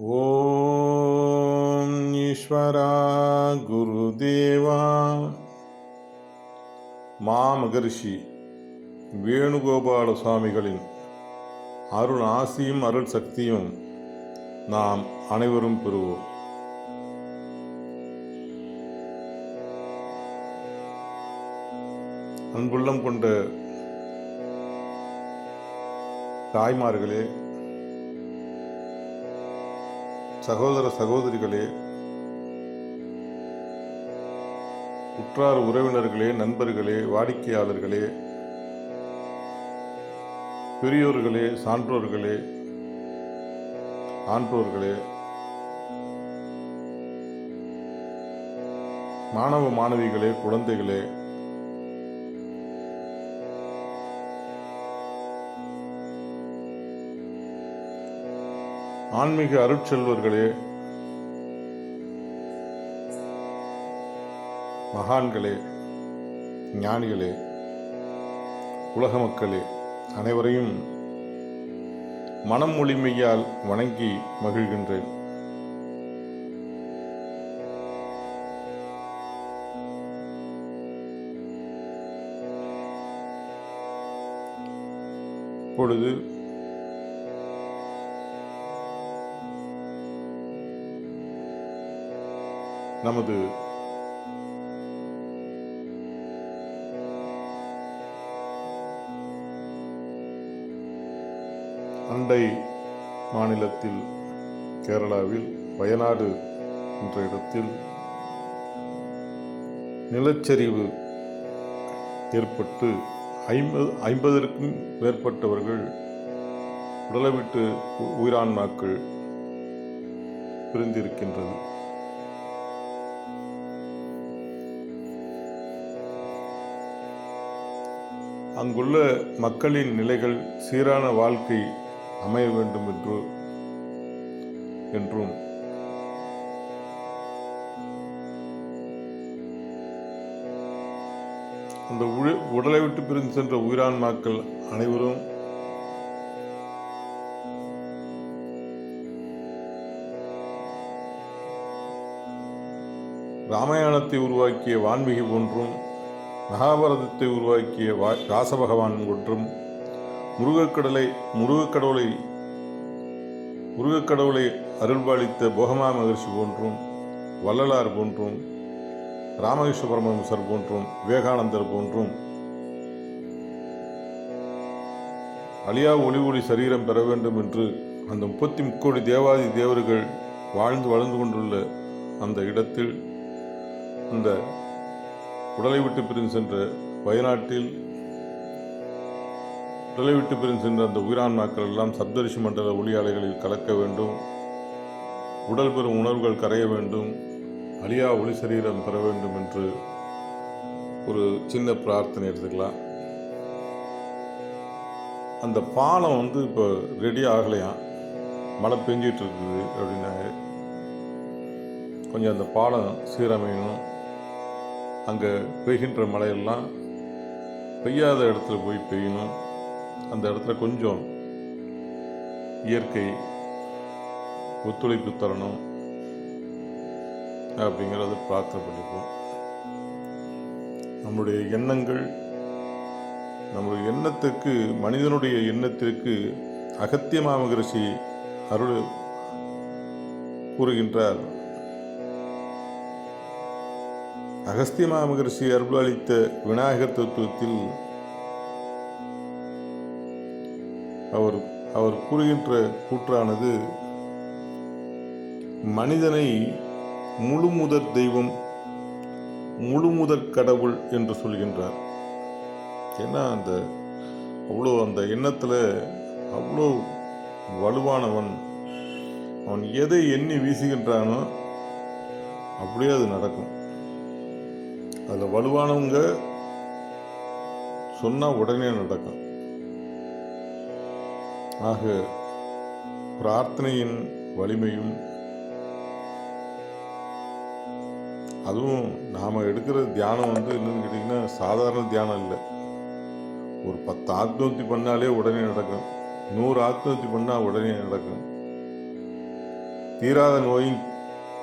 ஓம் ஈஸ்வரா குருதேவா. மாமகரிஷி வேணுகோபால சுவாமிகளின் அருள் ஆசியும் அருள் சக்தியும் நாம் அனைவரும் பெறுவோம். அன்புள்ளம் கொண்ட தாய்மார்களே, சகோதர சகோதரிகளே, உற்றார் உறவினர்களே, நண்பர்களே, வாடிக்கையாளர்களே, பெரியோர்களே, சான்றோர்களே, ஆன்றோர்களே, மாணவ மாணவிகளே, குழந்தைகளே, ஆன்மீக அருட்செல்வர்களே, மகான்களே, ஞானிகளே, உலக மக்களே, அனைவரையும் மனம் மொழிமையால் வணங்கி மகிழ்கின்றேன். இப்பொழுது நமது அண்டை மாநிலத்தில் கேரளாவில் வயநாடு என்ற இடத்தில் நிலச்சரிவு ஏற்பட்டு 50க்கும் மேற்பட்டவர்கள் உடலை விட்டு உயிரான்மாக்கள் பிரிந்திருக்கின்றது. அங்குள்ள மக்களின் நிலைகள் சீரான வாழ்க்கை அமைய வேண்டும் என்றும் அந்த உடலை விட்டு பிரிந்து சென்ற உயிரான்மாக்கள் அனைவரும் ராமாயணத்தை உருவாக்கிய வான்மீகி போன்றும், மகாபாரதத்தை உருவாக்கிய ராசபகவான் ஒன்றும், முருகக்கடவுளை அருள்பாலித்த போகமா மகர்ஷி போன்றும், வள்ளலார் போன்றும், ராமகிருஷ்ண பரமஹம்சர் போன்றும், விவேகானந்தர் போன்றும் அழியா ஒளி சரீரம் பெற வேண்டும் என்று அந்த 33 தேவாதி தேவர்கள் வாழ்ந்து கொண்டுள்ள அந்த இடத்தில், அந்த உடலை விட்டு பிரிந்து சென்ற வயநாட்டில் உடலை விட்டு பிரிந்து சென்ற அந்த உயிரான்மாக்கள் எல்லாம் சப்தரிஷி மண்டல ஒளி அலைகளில் கலக்க வேண்டும், உடல் பெறும் உணர்வுகள் கரைய வேண்டும், அழியா ஒளி சரீரம் பெற வேண்டும் என்று ஒரு சின்ன பிரார்த்தனை எடுத்துக்கலாம். அந்த பாலம் இப்போ ரெடி ஆகலையாம், மழை பெஞ்சிட்டு இருக்குது அப்படின்னாங்க. கொஞ்சம் அந்த பாலம் சீரமையணும். அங்கே பெய்கின்ற மழையெல்லாம் பெய்யாத இடத்துல போய் பெய்யணும். அந்த இடத்துல கொஞ்சம் இயற்கை ஒத்துழைப்பு தரணும் அப்படிங்கிறத பிரார்த்தனை பண்ணிப்போம். நம்முடைய எண்ணங்கள், நம்முடைய எண்ணத்திற்கு, மனிதனுடைய எண்ணத்திற்கு அகத்திய மாமகரிஷி அருள் கூறுகின்றார். அகஸ்திய மாமகரிஷி அருள்பாலித்த விநாயகர் தத்துவத்தில் அவர் கூறுகின்ற கூற்றானது, மனிதனை முழுமுதற் தெய்வம், முழுமுதற் கடவுள் என்று சொல்கின்றார். ஏன்னா அந்த எண்ணத்தில் அவ்வளோ வலுவானவன். அவன் எதை எண்ணி வீசுகின்றானோ அப்படியே அது நடக்கும். அதில் வலுவானவங்க சொன்னால் உடனே நடக்கும். ஆக பிரார்த்தனையின் வலிமையும், அதுவும் நாம் எடுக்கிற தியானம் என்னன்னு கேட்டிங்கன்னா சாதாரண தியானம் இல்லை. ஒரு 10 ஆத்மஹத்தி பண்ணாலே உடனே நடக்கும், 100 ஆத்மஹத்தி பண்ணால் உடனே நடக்கும். தீராத நோயும்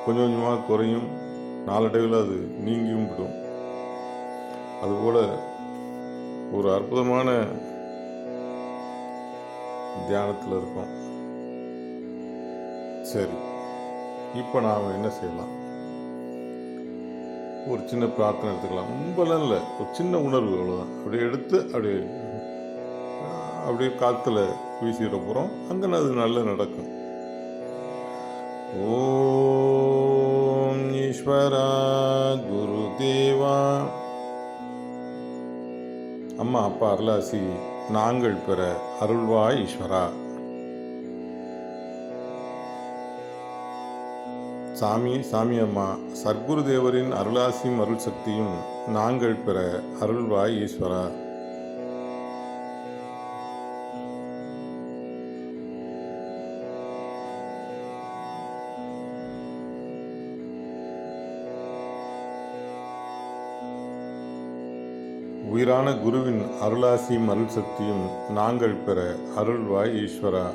கொஞ்சம் கொஞ்சமாக குறையும், நாளடைவில் அது நீங்கியும் விடும். அதுபோல் ஒரு அற்புதமான தியானத்தில் இருக்கோம். சரி, இப்போ நாம் என்ன செய்யலாம்? ஒரு சின்ன பிரார்த்தனை எடுத்துக்கலாம். ரொம்பலாம் இல்லை, ஒரு சின்ன உணர்வு, அவ்வளோதான். அப்படியே எடுத்து அப்படியே காற்றுல வீசிட போகிறோம். அங்கே அது நல்லா நடக்கும். ஓம் ஈஸ்வரா குருதேவா. அம்மா அப்பா அருளாசி நாங்கள் பெற அருள்வாய் ஈஸ்வரா. சாமி சாமி அம்மா சர்க்குரு தேவரின் அருளாசியும் அருள் சக்தியும் நாங்கள் பெற அருள்வாய் ஈஸ்வரா. உயிரான குருவின் அருளாசியும் அருள் சக்தியும் நாங்கள் பெற அருள்வாய் ஈஸ்வரா.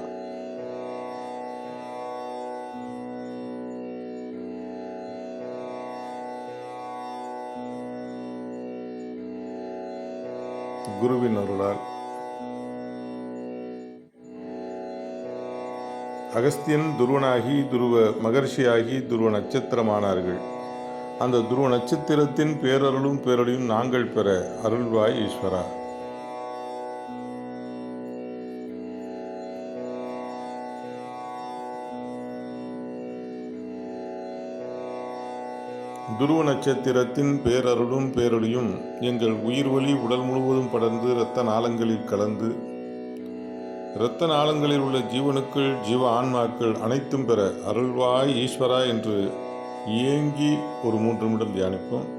குருவின் அருளால் அகஸ்தியன் துருவனாகி துருவ மகர்ஷியாகி துருவ நட்சத்திரமானார்கள். அந்த துருவ நட்சத்திரத்தின் பேரருளும் பேரொழியும் நாங்கள் பெற அருள்வாய் ஈஸ்வரா. துருவ நட்சத்திரத்தின் பேரருளும் பேரொழியும் எங்கள் உயிர் வழி உடல் முழுவதும் படர்ந்து இரத்த நாளங்களில் கலந்து இரத்த நாளங்களில் உள்ள ஜீவனுக்கள் ஜீவ ஆன்மாக்கள் அனைத்தும் பெற அருள்வாய் ஈஸ்வரா என்று ஏங்கி ஒரு 3 நிமிடம் தியானிப்போம்.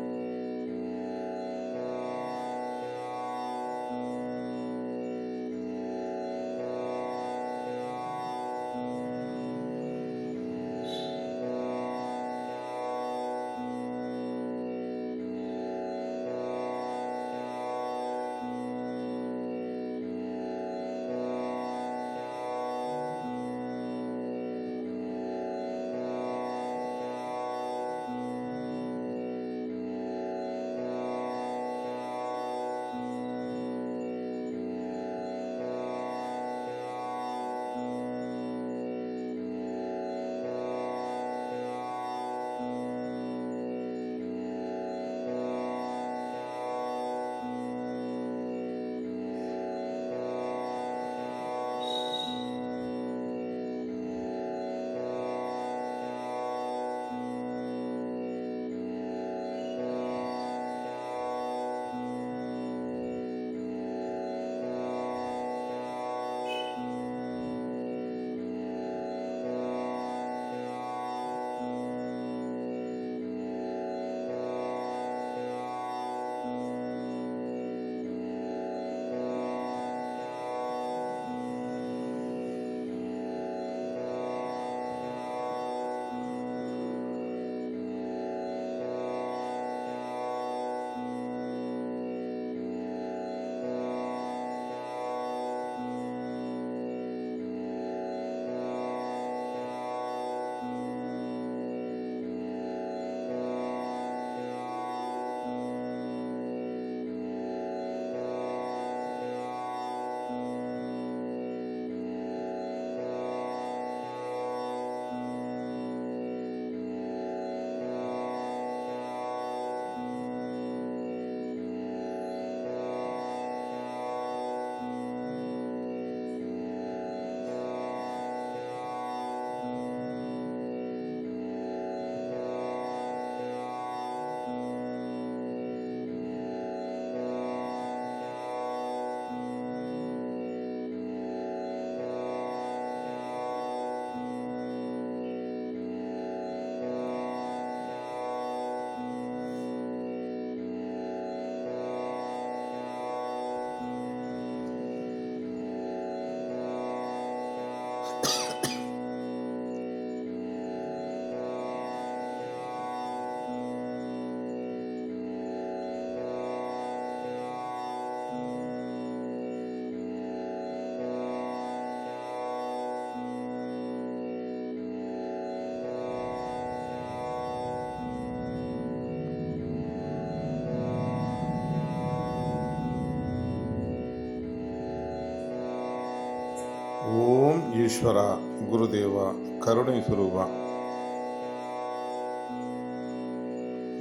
ஈஸ்வரா, குருதேவா, கருணை சுரூபா.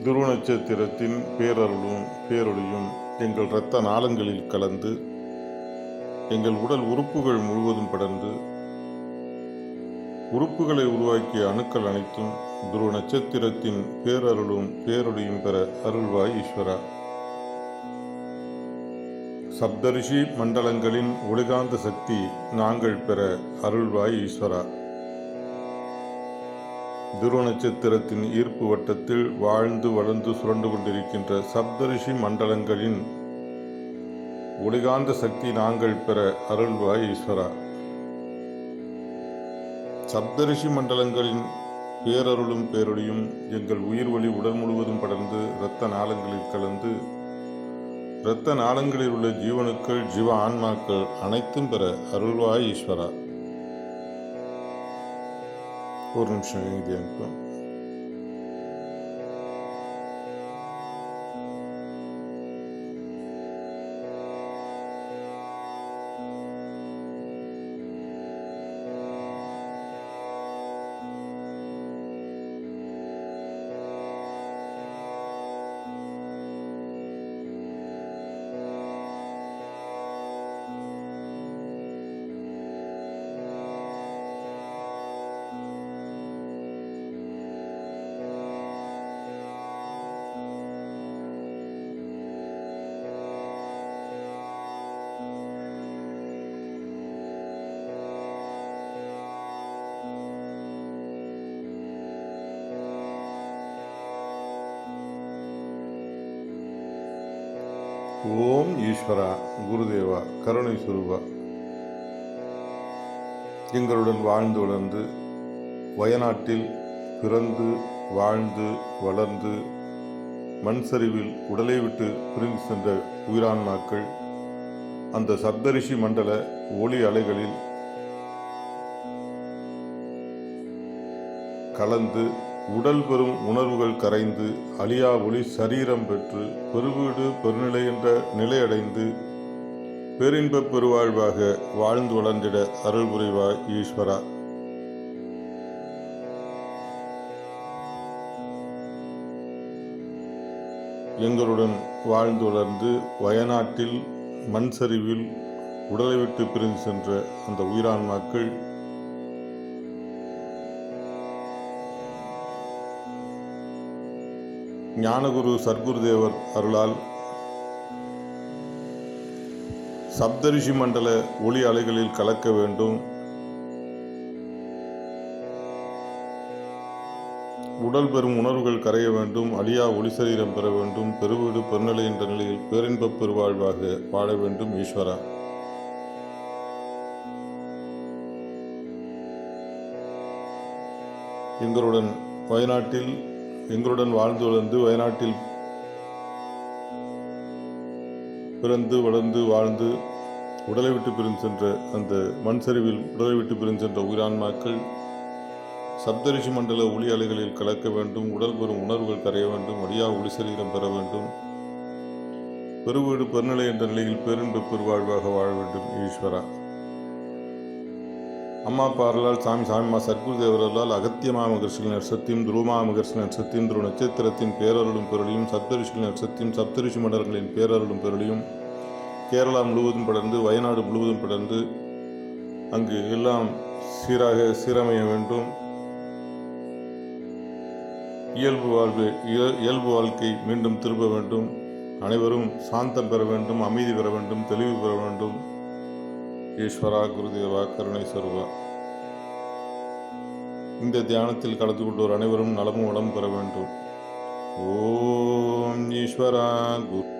துருவ நட்சத்திரத்தின் பேரருளும் பேரொளியும் எங்கள் இரத்த நாளங்களில் கலந்து எங்கள் உடல் உறுப்புகள் முழுவதும் படர்ந்து உறுப்புகளை உருவாக்கிய அணுக்கள் அனைத்தும் துருவ நட்சத்திரத்தின் பேரருளும் பேரொளியும் பெற அருள்வாய் ஈஸ்வரா. சப்தரிஷி மண்டலங்களின் ஒளிகாந்த சக்தி நாங்கள் பெற அருள்வாய் ஈஸ்வரா. துருவ நட்சத்திரத்தின் ஈர்ப்பு வட்டத்தில் வாழ்ந்து வளர்ந்து சுரண்டு கொண்டிருக்கின்ற சப்தரிஷி மண்டலங்களின் ஒளிகாந்த சக்தி நாங்கள் பெற அருள்வாய் ஈஸ்வரா. சப்தரிஷி மண்டலங்களின் பேரருளும் பேரொளியும் எங்கள் உயிர் ஒளி உடல் முழுவதும் படர்ந்து இரத்த நாளங்களில் கலந்து இரத்த நாளங்களில் உள்ள ஜீவனுக்கள் ஜீவ ஆன்மாக்கள் அனைத்தும் பெற அருள்வாய் ஈஸ்வரா. ஒரு நிமிஷம் எழுதி அனுப்பும். ஓம் ஈஸ்வரா, குருதேவா, கருணை சுரூபா. எங்களுடன் வாழ்ந்து வளர்ந்து வயநாட்டில் பிறந்து வாழ்ந்து வளர்ந்து மண் சரிவில் உடலை விட்டு பிரிந்து சென்ற உயிரான்மாக்கள் அந்த சப்தரிஷி மண்டல ஒளி அலைகளில் கலந்து உடல் பெறும் உணர்வுகள் கரைந்து அழியா ஒளி சரீரம் பெற்று பெருவீடு பெருநிலை என்ற நிலையடைந்து பேரின்பப் பெருவாழ்வாக வாழ்ந்து வளர்ந்திட அருள் புரிவாய் ஈஸ்வரா. எங்களுடன் வாழ்ந்து வளர்ந்து வயநாட்டில் மண் சரிவில் உடலை விட்டு பிரிந்து சென்ற அந்த உயிரான்மாக்கள் ஞானகுரு சர்க்குருதேவர் அருளால் சப்தரிஷி மண்டல ஒளி அலைகளில் கலக்க வேண்டும். உடல் பெறும் உணர்வுகள் கரைய வேண்டும். அழியா ஒளி சரீரம் பெற வேண்டும். பெருவீடு பெருநிலை என்ற நிலையில் பேரின்பப் பெருவாழ்வாக வாழ வேண்டும் ஈஸ்வரா. எங்களுடன் வாழ்ந்து வளர்ந்து வயநாட்டில் பிறந்து வளர்ந்து வாழ்ந்து உடலை விட்டு பிரிந்து சென்ற அந்த மண் சரிவில் உடலை விட்டு பிரிந்து சென்ற உயிரான்மாக்கள் சப்தரிஷி மண்டல ஒளி அலைகளில் கலக்க வேண்டும். உடல் பெறும் உணர்வுகள் கரைய வேண்டும். அடியா ஒளி சரீரம் பெற வேண்டும். பெருவீடு பெருநிலை என்ற நிலையில் பேரின்பப் பெருவாழ்வாக வாழ வேண்டும் ஈஸ்வரா. அம்மா பாரலால் சாமிமா சர்க்குருதேவரால் அகத்தியமா மகர்ஷிகளின் நட்சத்தியம் துருவமா மகர்ஷிகளின் நட்சத்தியம் துருவ நட்சத்திரத்தின் பேரருளும் பெருளியும் சப்தரிஷிகளின் நட்சத்தியம் சப்தரிஷி மண்டலங்களின் பேரருளும் பெருளியும் கேரளா முழுவதும் படர்ந்து வயநாடு முழுவதும் படர்ந்து அங்கு எல்லாம் சீரமைய வேண்டும். இயல்பு வாழ்க்கை மீண்டும் திரும்ப வேண்டும். அனைவரும் சாந்தம் பெற வேண்டும். அமைதி பெற வேண்டும். தெளிவு பெற வேண்டும் ஈஸ்வரா, குருதேவா, கருணை சுரூபா. இந்த தியானத்தில் கலந்து கொண்டோர் அனைவரும் நலமும் வளம் பெற வேண்டும். ஓம் ஈஸ்வரா, குரு